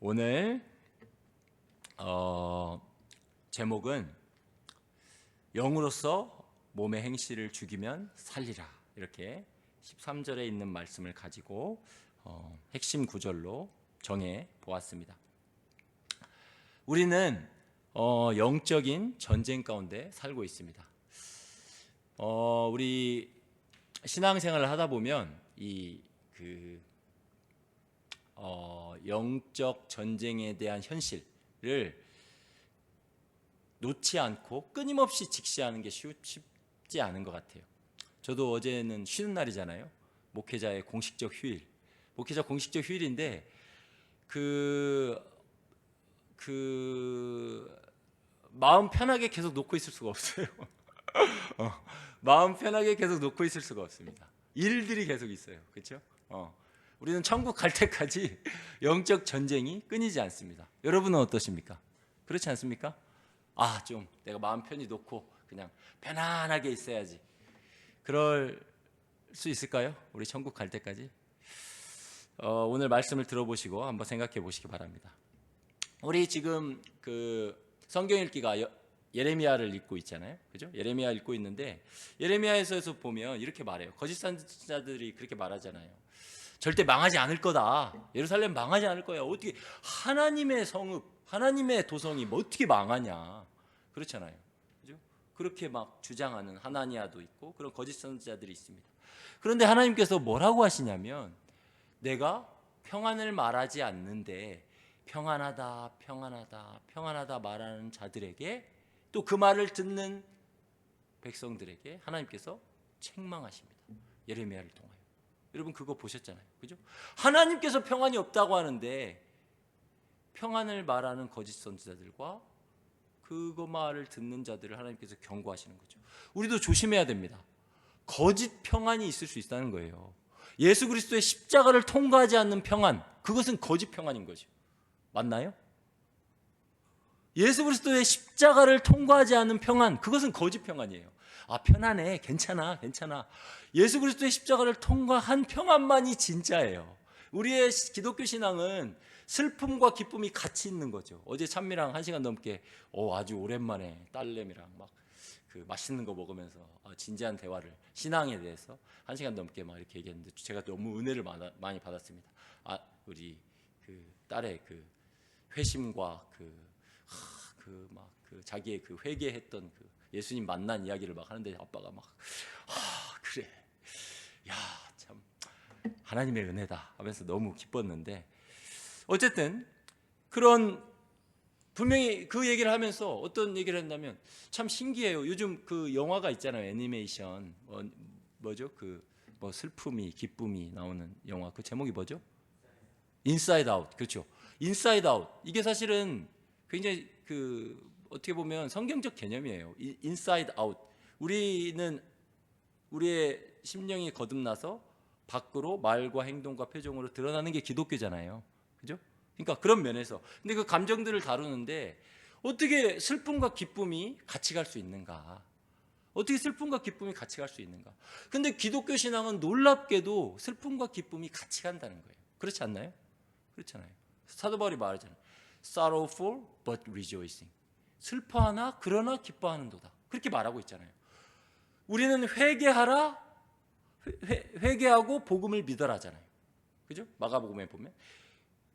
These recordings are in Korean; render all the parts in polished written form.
오늘 제목은 영으로서 몸의 행실을 죽이면 살리라, 이렇게 13절에 있는 말씀을 가지고 핵심 구절로 정해 보았습니다. 우리는 영적인 전쟁 가운데 살고 있습니다. 우리 신앙생활을 하다 보면 영적 전쟁에 대한 현실을 놓지 않고 끊임없이 직시하는 게 쉽지 않은 것 같아요. 저도 어제는 쉬는 날이잖아요. 목회자의 공식적 휴일. 목회자 공식적 휴일인데 마음 편하게 계속 놓고 있을 수가 없어요. 마음 편하게 계속 놓고 있을 수가 없습니다. 일들이 계속 있어요. 그렇죠? 우리는 천국 갈 때까지 영적 전쟁이 끊이지 않습니다. 여러분은 어떠십니까? 그렇지 않습니까? 좀 내가 마음 편히 놓고 그냥 편안하게 있어야지. 그럴 수 있을까요? 우리 천국 갈 때까지? 오늘 말씀을 들어보시고 한번 생각해 보시기 바랍니다. 우리 지금 성경 읽기가 예레미야를 읽고 있잖아요. 그죠? 예레미야 읽고 있는데 예레미야에서 보면 이렇게 말해요. 거짓 선지자들이 그렇게 말하잖아요. 절대 망하지 않을 거다. 예루살렘 망하지 않을 거야. 어떻게 하나님의 성읍, 하나님의 도성이 어떻게 망하냐. 그렇잖아요. 그죠? 그렇게 막 주장하는 하나니아도 있고 그런 거짓 선지자들이 있습니다. 그런데 하나님께서 뭐라고 하시냐면 내가 평안을 말하지 않는데 평안하다, 평안하다, 평안하다 말하는 자들에게 또 그 말을 듣는 백성들에게 하나님께서 책망하십니다. 예레미야를 통하여. 여러분 그거 보셨잖아요. 그죠? 하나님께서 평안이 없다고 하는데 평안을 말하는 거짓 선지자들과 그거 말을 듣는 자들을 하나님께서 경고하시는 거죠. 우리도 조심해야 됩니다. 거짓 평안이 있을 수 있다는 거예요. 예수 그리스도의 십자가를 통과하지 않는 평안, 그것은 거짓 평안인 거죠. 맞나요? 예수 그리스도의 십자가를 통과하지 않는 평안, 그것은 거짓 평안이에요. 편안해, 괜찮아, 괜찮아. 예수 그리스도의 십자가를 통과한 평안만이 진짜예요. 우리의 기독교 신앙은 슬픔과 기쁨이 같이 있는 거죠. 어제 찬미랑 1시간 넘게 아주 오랜만에 딸내미랑 막 맛있는 거 먹으면서 진지한 대화를 신앙에 대해서 1시간 넘게 막 이렇게 얘기했는데 제가 너무 은혜를 많이 받았습니다. 우리 딸의 회심과 자기의 회개했던 예수님 만난 이야기를 막 하는데 아빠가 막 그래, 야 참 하나님의 은혜다 하면서 너무 기뻤는데, 어쨌든 그런 분명히 그 얘기를 하면서 어떤 얘기를 했냐면 참 신기해요. 요즘 영화가 있잖아요. 애니메이션 뭐죠? 슬픔이 기쁨이 나오는 영화, 그 제목이 뭐죠? 인사이드 아웃. 그렇죠. 인사이드 아웃. 이게 사실은 굉장히 어떻게 보면 성경적 개념이에요. 인사이드 아웃. 우리는 우리의 심령이 거듭나서 밖으로 말과 행동과 표정으로 드러나는 게 기독교잖아요. 그죠? 그러니까 그런 면에서. 근데 그 감정들을 다루는데 어떻게 슬픔과 기쁨이 같이 갈 수 있는가? 어떻게 슬픔과 기쁨이 같이 갈 수 있는가? 근데 기독교 신앙은 놀랍게도 슬픔과 기쁨이 같이 간다는 거예요. 그렇지 않나요? 그렇잖아요. 사도 바울이 말하잖아요. Sorrowful but rejoicing. 슬퍼하나 그러나 기뻐하는도다. 그렇게 말하고 있잖아요. 우리는 회개하고 복음을 믿어라잖아요. 그죠? 마가복음에 보면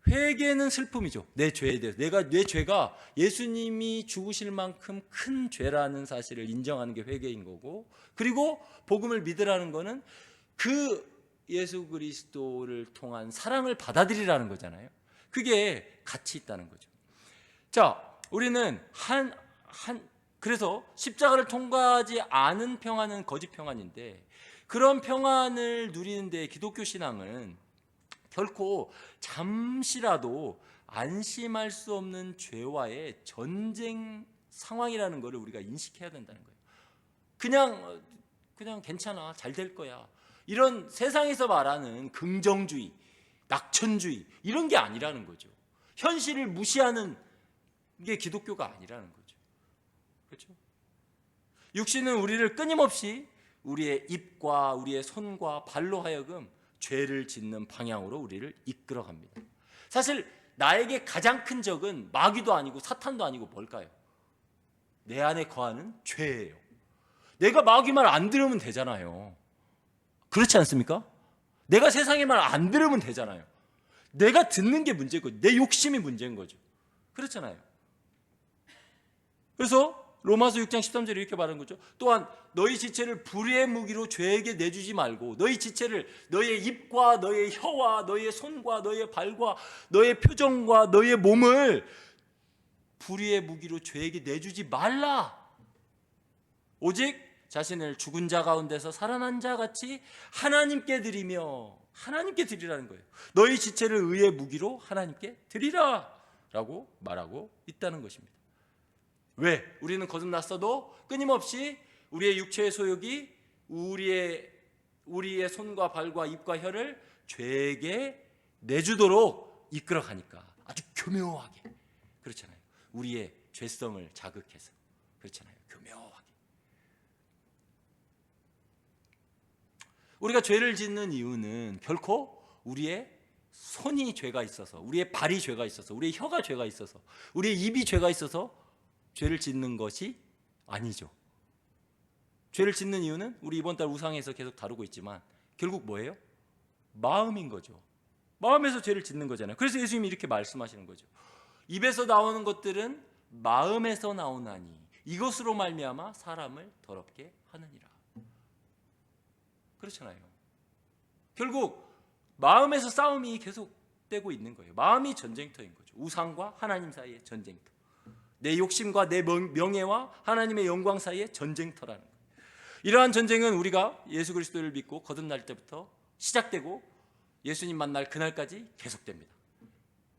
회개는 슬픔이죠. 내 죄에 대해서 내 죄가 예수님이 죽으실 만큼 큰 죄라는 사실을 인정하는 게 회개인 거고, 그리고 복음을 믿으라는 거는 예수 그리스도를 통한 사랑을 받아들이라는 거잖아요. 그게 같이 있다는 거죠. 자, 우리는 그래서 십자가를 통과하지 않은 평안은 거짓 평안인데, 그런 평안을 누리는데 기독교 신앙은 결코 잠시라도 안심할 수 없는 죄와의 전쟁 상황이라는 것을 우리가 인식해야 된다는 거예요. 그냥 괜찮아, 잘 될 거야, 이런 세상에서 말하는 긍정주의, 낙천주의, 이런 게 아니라는 거죠. 현실을 무시하는 게 기독교가 아니라는 거죠. 그렇죠? 육신은 우리를 끊임없이 우리의 입과 우리의 손과 발로 하여금 죄를 짓는 방향으로 우리를 이끌어갑니다. 사실 나에게 가장 큰 적은 마귀도 아니고 사탄도 아니고 뭘까요? 내 안에 거하는 죄예요. 내가 마귀 말 안 들으면 되잖아요. 그렇지 않습니까? 내가 세상의 말 안 들으면 되잖아요. 내가 듣는 게 문제인 거죠. 내 욕심이 문제인 거죠. 그렇잖아요. 그래서 로마서 6장 13절에 이렇게 말하는 거죠. 또한 너희 지체를 불의의 무기로 죄에게 내주지 말고 너희 지체를 너의 입과 너의 혀와 너의 손과 너의 발과 너의 표정과 너의 몸을 불의의 무기로 죄에게 내주지 말라. 오직 자신을 죽은 자 가운데서 살아난 자 같이 하나님께 드리며, 하나님께 드리라는 거예요. 너희 지체를 의의 무기로 하나님께 드리라 라고 말하고 있다는 것입니다. 왜? 우리는 거듭났어도 끊임없이 우리의 육체의 소욕이 우리의 손과 발과 입과 혀를 죄에게 내주도록 이끌어가니까 아주 교묘하게, 그렇잖아요. 우리의 죄성을 자극해서, 그렇잖아요. 교묘하게. 우리가 죄를 짓는 이유는 결코 우리의 손이 죄가 있어서, 우리의 발이 죄가 있어서, 우리의 혀가 죄가 있어서, 우리의 입이 죄가 있어서 죄를 짓는 것이 아니죠. 죄를 짓는 이유는 우리 이번 달 우상에서 계속 다루고 있지만 결국 뭐예요? 마음인 거죠. 마음에서 죄를 짓는 거잖아요. 그래서 예수님이 이렇게 말씀하시는 거죠. 입에서 나오는 것들은 마음에서 나오나니 이것으로 말미암아 사람을 더럽게 하느니라. 그렇잖아요. 결국 마음에서 싸움이 계속되고 있는 거예요. 마음이 전쟁터인 거죠. 우상과 하나님 사이의 전쟁터. 내 욕심과 내 명예와 하나님의 영광 사이의 전쟁터라는 거예요. 이러한 전쟁은 우리가 예수 그리스도를 믿고 거듭날 때부터 시작되고 예수님 만날 그날까지 계속됩니다.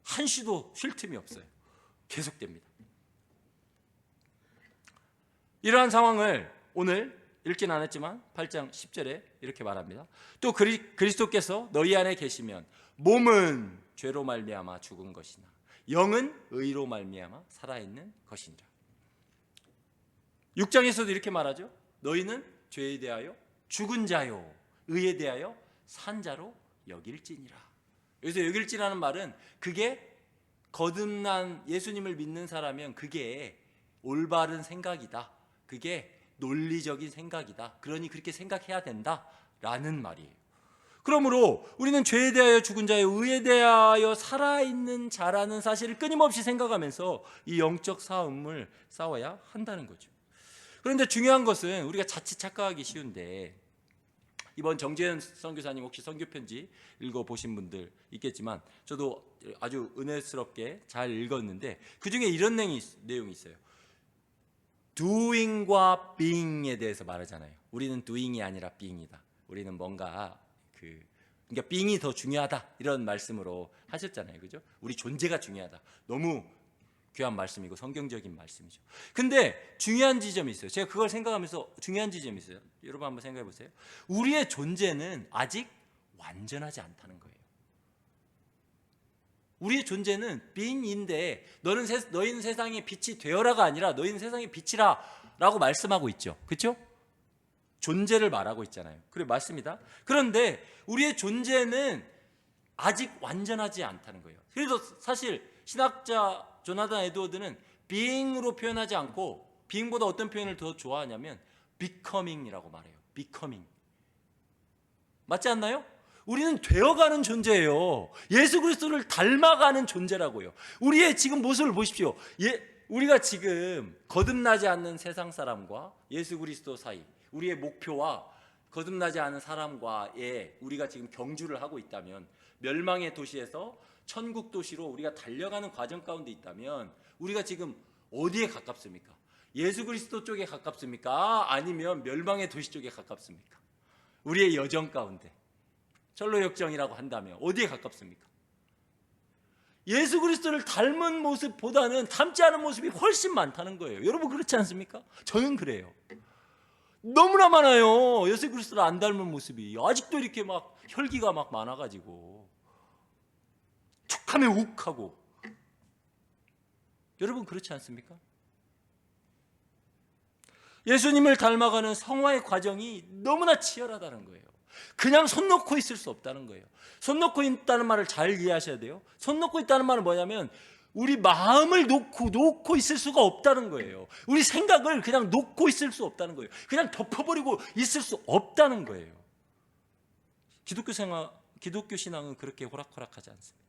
한시도 쉴 틈이 없어요. 계속됩니다. 이러한 상황을 오늘 읽진 않았지만 8장 10절에 이렇게 말합니다. 또 그리스도께서 너희 안에 계시면 몸은 죄로 말미암아 죽은 것이나 영은 의로 말미암아 살아있는 것이니라. 6장에서도 이렇게 말하죠. 너희는 죄에 대하여 죽은 자요 의에 대하여 산 자로 여길지니라. 여기서 여길지라는 말은 그게 거듭난 예수님을 믿는 사람이면 그게 올바른 생각이다. 그게 논리적인 생각이다. 그러니 그렇게 생각해야 된다라는 말이에요. 그러므로 우리는 죄에 대하여 죽은 자요 의에 대하여 살아있는 자라는 사실을 끊임없이 생각하면서 이 영적 싸움을 싸워야 한다는 거죠. 그런데 중요한 것은 우리가 자칫 착각하기 쉬운데, 이번 정재현 선교사님 혹시 선교편지 읽어보신 분들 있겠지만 저도 아주 은혜스럽게 잘 읽었는데 그중에 이런 내용이 있어요. doing과 being에 대해서 말하잖아요. 우리는 doing이 아니라 being이다. 우리는 뭔가 그러니까 being이 더 중요하다 이런 말씀으로 하셨잖아요. 그죠? 우리 존재가 중요하다. 너무 귀한 말씀이고 성경적인 말씀이죠. 근데 중요한 지점이 있어요. 제가 그걸 생각하면서 중요한 지점이 있어요. 여러분 한번 생각해 보세요. 우리의 존재는 아직 완전하지 않다는 거예요. 우리의 존재는 being인데 너희는 세상의 빛이 되어라가 아니라 너희는 세상의 빛이라 라고 말씀하고 있죠. 그렇죠? 존재를 말하고 있잖아요. 그래 맞습니다. 그런데 우리의 존재는 아직 완전하지 않다는 거예요. 그래서 사실 신학자 조나단 에드워드는 being으로 표현하지 않고 being보다 어떤 표현을 더 좋아하냐면 becoming이라고 말해요. becoming. 맞지 않나요? 우리는 되어가는 존재예요. 예수 그리스도를 닮아가는 존재라고요. 우리의 지금 모습을 보십시오. 우리가 지금 거듭나지 않는 세상 사람과 예수 그리스도 사이, 우리의 목표와 거듭나지 않은 사람과의 우리가 지금 경주를 하고 있다면, 멸망의 도시에서 천국 도시로 우리가 달려가는 과정 가운데 있다면 우리가 지금 어디에 가깝습니까? 예수 그리스도 쪽에 가깝습니까? 아니면 멸망의 도시 쪽에 가깝습니까? 우리의 여정 가운데 철로 역정이라고 한다면 어디에 가깝습니까? 예수 그리스도를 닮은 모습보다는 닮지 않은 모습이 훨씬 많다는 거예요. 여러분 그렇지 않습니까? 저는 그래요. 너무나 많아요. 예수 그리스도를 안 닮은 모습이. 아직도 이렇게 막 혈기가 막 많아가지고 툭하면 욱하고. 여러분 그렇지 않습니까? 예수님을 닮아가는 성화의 과정이 너무나 치열하다는 거예요. 그냥 손 놓고 있을 수 없다는 거예요. 손 놓고 있다는 말을 잘 이해하셔야 돼요. 손 놓고 있다는 말은 뭐냐면 우리 마음을 놓고 있을 수가 없다는 거예요. 우리 생각을 그냥 놓고 있을 수 없다는 거예요. 그냥 덮어버리고 있을 수 없다는 거예요. 기독교 신앙은 그렇게 호락호락하지 않습니다.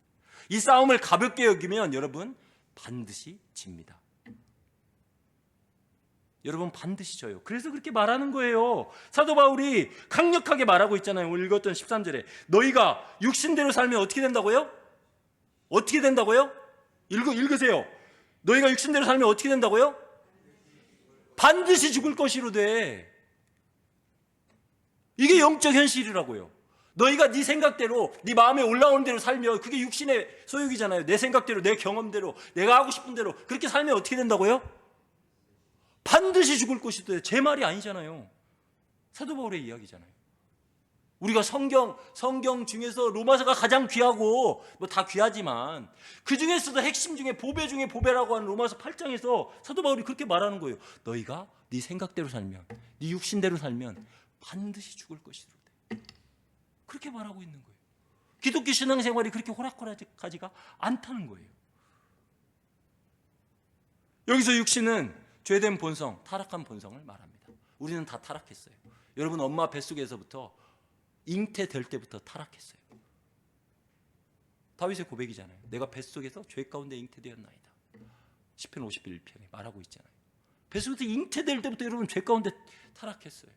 이 싸움을 가볍게 여기면 여러분 반드시 집니다. 여러분 반드시 져요. 그래서 그렇게 말하는 거예요. 사도 바울이 강력하게 말하고 있잖아요. 오늘 읽었던 13절에 너희가 육신대로 살면 어떻게 된다고요? 어떻게 된다고요? 읽으세요. 너희가 육신대로 살면 어떻게 된다고요? 반드시 죽을 것이로되. 이게 영적 현실이라고요. 너희가 네 생각대로 네 마음에 올라오는 대로 살면 그게 육신의 소욕이잖아요. 내 생각대로 내 경험대로 내가 하고 싶은 대로 그렇게 살면 어떻게 된다고요? 반드시 죽을 것이로되. 제 말이 아니잖아요. 사도 바울의 이야기잖아요. 우리가 성경 중에서 로마서가 가장 귀하고 뭐 다 귀하지만 그 중에서도 핵심 중에 보배 중에 보배라고 하는 로마서 8장에서 사도 바울이 그렇게 말하는 거예요. 너희가 네 생각대로 살면 네 육신대로 살면 반드시 죽을 것이로되. 그렇게 말하고 있는 거예요. 기독교 신앙생활이 그렇게 호락호락하지가 않다는 거예요. 여기서 육신은 죄된 본성, 타락한 본성을 말합니다. 우리는 다 타락했어요. 여러분 엄마 뱃속에서부터 잉태될 때부터 타락했어요. 다윗의 고백이잖아요. 내가 뱃속에서 죄 가운데 잉태되었나이다. 시편 51편에 말하고 있잖아요. 뱃속에서 잉태될 때부터 여러분 죄 가운데 타락했어요.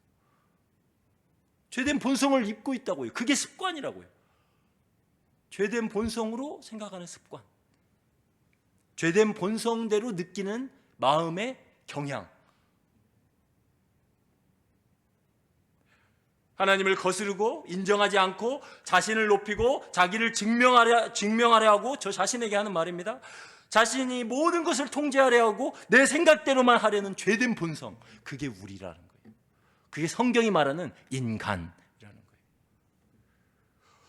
죄된 본성을 입고 있다고요. 그게 습관이라고요. 죄된 본성으로 생각하는 습관. 죄된 본성대로 느끼는 마음의 경향. 하나님을 거스르고 인정하지 않고 자신을 높이고 자기를 증명하려 하고 저 자신에게 하는 말입니다. 자신이 모든 것을 통제하려 하고 내 생각대로만 하려는 죄된 본성. 그게 우리라는 거예요. 그게 성경이 말하는 인간이라는 거예요.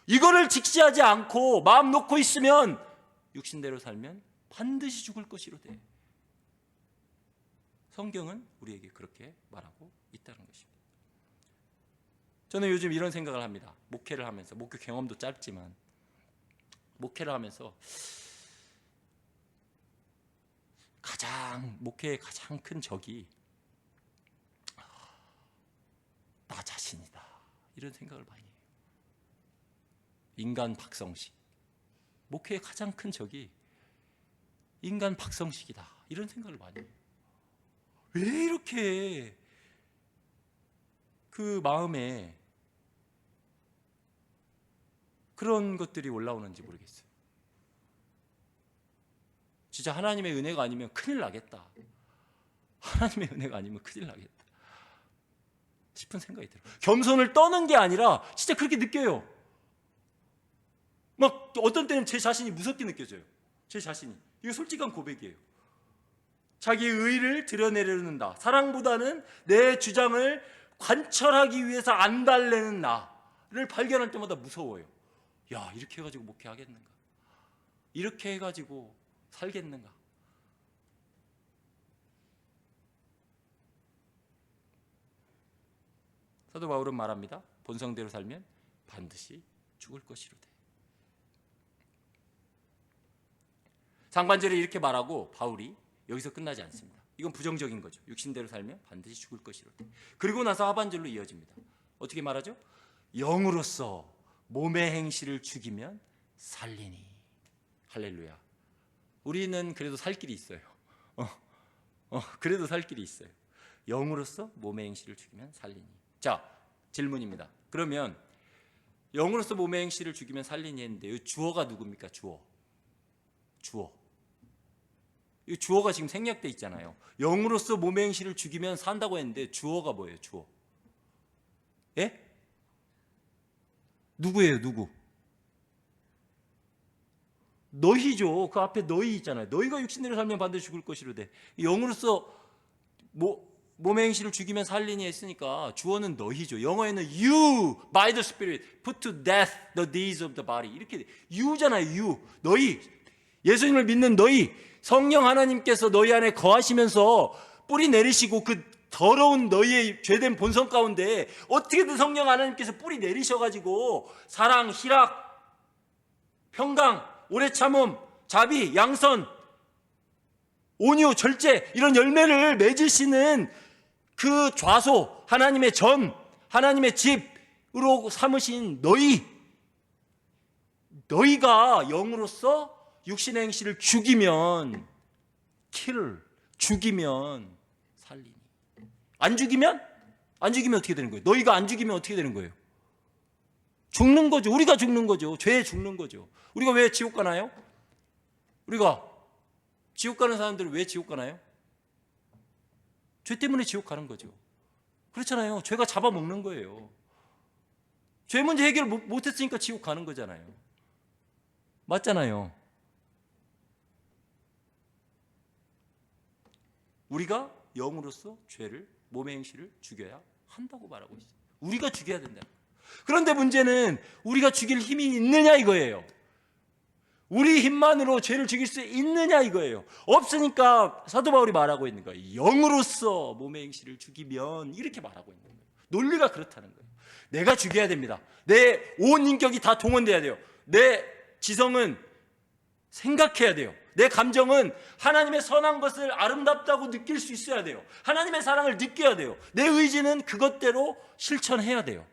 이거를 직시하지 않고 마음 놓고 있으면 육신대로 살면 반드시 죽을 것이로되. 성경은 우리에게 그렇게 말하고 있다는 것입니다. 저는 요즘 이런 생각을 합니다. 목회를 하면서, 목회 경험도 짧지만 목회를 하면서 목회의 가장 큰 적이 나 자신이다. 이런 생각을 많이 해요. 인간 박성식. 목회의 가장 큰 적이 인간 박성식이다. 이런 생각을 많이 해요. 왜 이렇게 그 마음에 그런 것들이 올라오는지 모르겠어요. 진짜 하나님의 은혜가 아니면 큰일 나겠다. 하나님의 은혜가 아니면 큰일 나겠다 싶은 생각이 들어요. 겸손을 떠는 게 아니라 진짜 그렇게 느껴요. 막 어떤 때는 제 자신이 무섭게 느껴져요. 제 자신이. 이거 솔직한 고백이에요. 자기의 의의를 드러내려는다. 사랑보다는 내 주장을 관철하기 위해서 안 달래는 나를 발견할 때마다 무서워요. 야, 이렇게 해가지고 목회하겠는가? 이렇게 해가지고 살겠는가? 사도 바울은 말합니다. 본성대로 살면 반드시 죽을 것이로되. 상반절에 이렇게 말하고 바울이 여기서 끝나지 않습니다. 이건 부정적인 거죠. 육신대로 살면 반드시 죽을 것이로되. 그리고 나서 하반절로 이어집니다. 어떻게 말하죠? 영으로서 몸의 행실을 죽이면 살리니. 할렐루야. 우리는 그래도 살 길이 있어요. 그래도 살 길이 있어요. 영으로서 몸의 행실을 죽이면 살리니. 자, 질문입니다. 그러면 영으로서 몸의 행실을 죽이면 살리니 했는데 주어가 누굽니까? 주어. 이 주어가 지금 생략돼 있잖아요. 영으로서 몸의 행실을 죽이면 산다고 했는데 주어가 뭐예요? 주어. 예? 누구예요? 누구? 너희죠. 그 앞에 너희 있잖아요. 너희가 육신대로 살면 반드시 죽을 것이로되. 영으로서 몸의 행실을 죽이면 살리니 했으니까 주어는 너희죠. 영어에는 you by the Spirit put to death the deeds of the body. 이렇게 you잖아요. you. 너희. 예수님을 믿는 너희. 성령 하나님께서 너희 안에 거하시면서 뿌리 내리시고 그 더러운 너희의 죄된 본성 가운데 어떻게든 성령 하나님께서 뿌리 내리셔가지고 사랑, 희락, 평강, 오래 참음, 자비, 양선, 온유, 절제 이런 열매를 맺으시는 그 좌소, 하나님의 전, 하나님의 집으로 삼으신 너희가 영으로서 육신의 행실을 죽이면 죽이면 살리니. 안 죽이면 어떻게 되는 거예요? 너희가 안 죽이면 어떻게 되는 거예요? 죽는 거죠. 우리가 죽는 거죠. 죄에 죽는 거죠. 우리가 왜 지옥 가나요? 우리가 지옥 가는 사람들은 왜 지옥 가나요? 죄 때문에 지옥 가는 거죠. 그렇잖아요. 죄가 잡아먹는 거예요. 죄 문제 해결 못했으니까 지옥 가는 거잖아요. 맞잖아요. 우리가 영으로서 죄를, 몸의 행실을 죽여야 한다고 말하고 있어요. 우리가 죽여야 된다. 그런데 문제는 우리가 죽일 힘이 있느냐 이거예요. 우리 힘만으로 죄를 죽일 수 있느냐 이거예요. 없으니까 사도 바울이 말하고 있는 거예요. 영으로서 몸의 행실을 죽이면, 이렇게 말하고 있는 거예요. 논리가 그렇다는 거예요. 내가 죽여야 됩니다. 내 온 인격이 다 동원돼야 돼요. 내 지성은 생각해야 돼요. 내 감정은 하나님의 선한 것을 아름답다고 느낄 수 있어야 돼요. 하나님의 사랑을 느껴야 돼요. 내 의지는 그것대로 실천해야 돼요.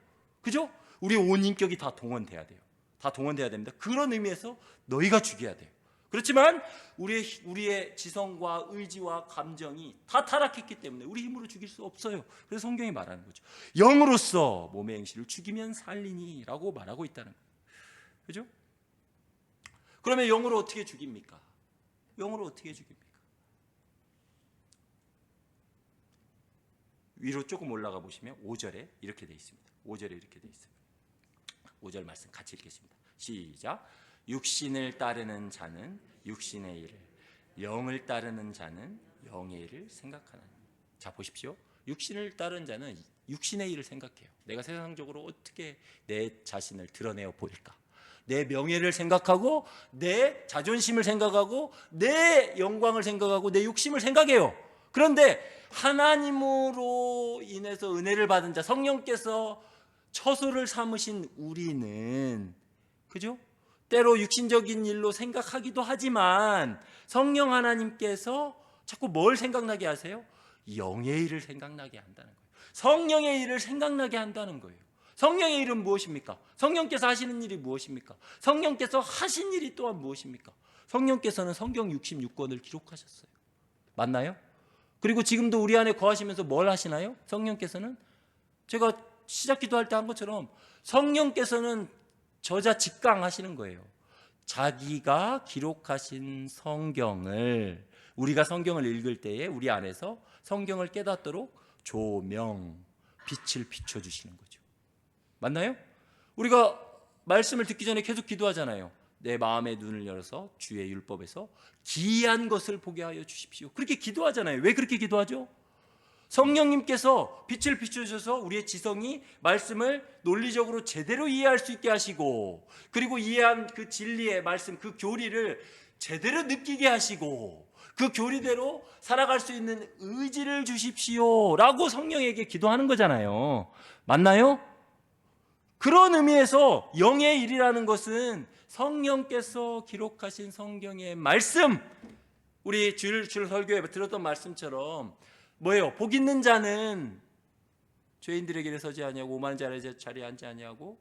그죠? 우리 온 인격이 다 동원돼야 돼요. 다 동원돼야 됩니다. 그런 의미에서 너희가 죽여야 돼요. 그렇지만 우리의 지성과 의지와 감정이 다 타락했기 때문에 우리 힘으로 죽일 수 없어요. 그래서 성경이 말하는 거죠. 영으로서 몸의 행실을 죽이면 살리니 라고 말하고 있다는 거예요. 그죠? 그러면 영으로 어떻게 죽입니까? 영으로 어떻게 죽입니까? 위로 조금 올라가 보시면 5절에 이렇게 되어 있습니다. 5절에 이렇게 되어 있어요. 5절 말씀 같이 읽겠습니다. 시작. 육신을 따르는 자는 육신의 일을, 영을 따르는 자는 영의 일을 생각하나니. 자, 보십시오. 육신을 따르는 자는 육신의 일을 생각해요. 내가 세상적으로 어떻게 내 자신을 드러내어 보일까? 내 명예를 생각하고, 내 자존심을 생각하고, 내 영광을 생각하고, 내 욕심을 생각해요. 그런데 하나님으로 인해서 은혜를 받은 자, 성령께서 처소를 삼으신 우리는, 그죠? 때로 육신적인 일로 생각하기도 하지만 성령 하나님께서 자꾸 뭘 생각나게 하세요? 영의 일을 생각나게 한다는 거예요. 성령의 일을 생각나게 한다는 거예요. 성령의 일은 무엇입니까? 성령께서 하시는 일이 무엇입니까? 성령께서 하신 일이 또한 무엇입니까? 성령께서는 성경 66권을 기록하셨어요. 맞나요? 그리고 지금도 우리 안에 거하시면서 뭘 하시나요? 성령께서는, 제가 시작 기도할 때 한 것처럼 성령께서는 저자 직강하시는 거예요. 자기가 기록하신 성경을, 우리가 성경을 읽을 때에 우리 안에서 성경을 깨닫도록 조명, 빛을 비춰주시는 거죠. 맞나요? 우리가 말씀을 듣기 전에 계속 기도하잖아요. 내 마음의 눈을 열어서 주의 율법에서 기이한 것을 보게 하여 주십시오. 그렇게 기도하잖아요. 왜 그렇게 기도하죠? 성령님께서 빛을 비춰주셔서 우리의 지성이 말씀을 논리적으로 제대로 이해할 수 있게 하시고, 그리고 이해한 그 진리의 말씀, 그 교리를 제대로 느끼게 하시고, 그 교리대로 살아갈 수 있는 의지를 주십시오 라고 성령에게 기도하는 거잖아요. 맞나요? 그런 의미에서 영의 일이라는 것은 성령께서 기록하신 성경의 말씀, 우리 줄 설교에 들었던 말씀처럼 뭐예요? 복 있는 자는 죄인들의 길에 서지 아니하고 오만한 자의 자리에 앉지 아니하고,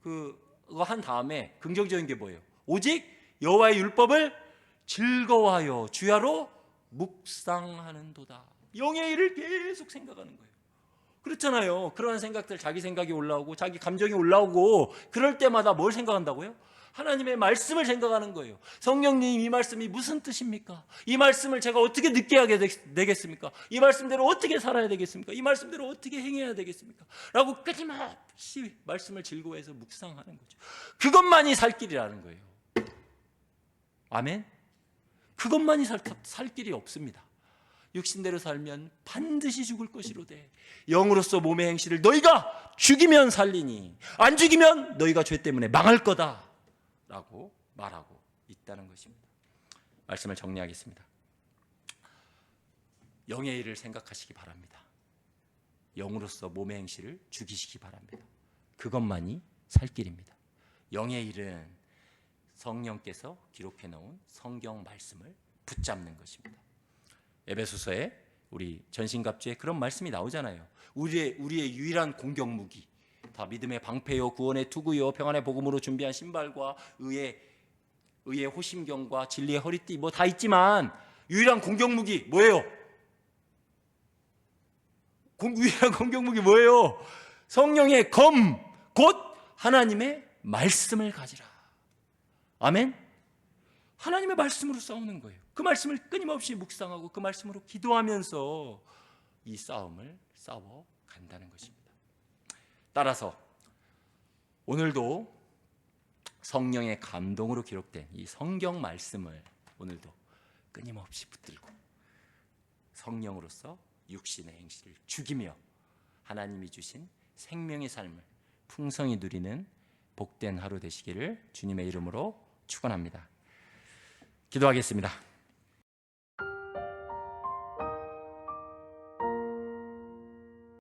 그거 한 다음에 긍정적인 게 뭐예요? 오직 여호와의 율법을 즐거워하여 주야로 묵상하는도다. 영의 일을 계속 생각하는 거예요. 그렇잖아요. 그런 생각들, 자기 생각이 올라오고 자기 감정이 올라오고 그럴 때마다 뭘 생각한다고요? 하나님의 말씀을 생각하는 거예요. 성령님, 이 말씀이 무슨 뜻입니까? 이 말씀을 제가 어떻게 느끼게 되겠습니까? 이 말씀대로 어떻게 살아야 되겠습니까? 이 말씀대로 어떻게 행해야 되겠습니까? 라고 끊임없이 말씀을 즐거워해서 묵상하는 거죠. 그것만이 살 길이라는 거예요. 아멘? 그것만이 살 길이 없습니다. 육신대로 살면 반드시 죽을 것이로되 영으로서 몸의 행실을 너희가 죽이면 살리니 안 죽이면 너희가 죄 때문에 망할 거다 라고 말하고 있다는 것입니다. 말씀을 정리하겠습니다. 영의 일을 생각하시기 바랍니다. 영으로서 몸의 행실을 죽이시기 바랍니다. 그것만이 살 길입니다. 영의 일은 성령께서 기록해 놓은 성경 말씀을 붙잡는 것입니다. 에베소서에 우리 전신갑주에 그런 말씀이 나오잖아요. 우리의 유일한 공격 무기, 다 믿음의 방패요 구원의 투구요 평안의 복음으로 준비한 신발과 의의 호심경과 진리의 허리띠 뭐 다 있지만 유일한 공격 무기 뭐예요? 유일한 공격 무기 뭐예요? 성령의 검, 곧 하나님의 말씀을 가지라. 아멘? 하나님의 말씀으로 싸우는 거예요. 그 말씀을 끊임없이 묵상하고 그 말씀으로 기도하면서 이 싸움을 싸워 간다는 것입니다. 따라서 오늘도 성령의 감동으로 기록된 이 성경 말씀을 오늘도 끊임없이 붙들고 성령으로서 육신의 행실을 죽이며 하나님이 주신 생명의 삶을 풍성히 누리는 복된 하루 되시기를 주님의 이름으로 축원합니다. 기도하겠습니다.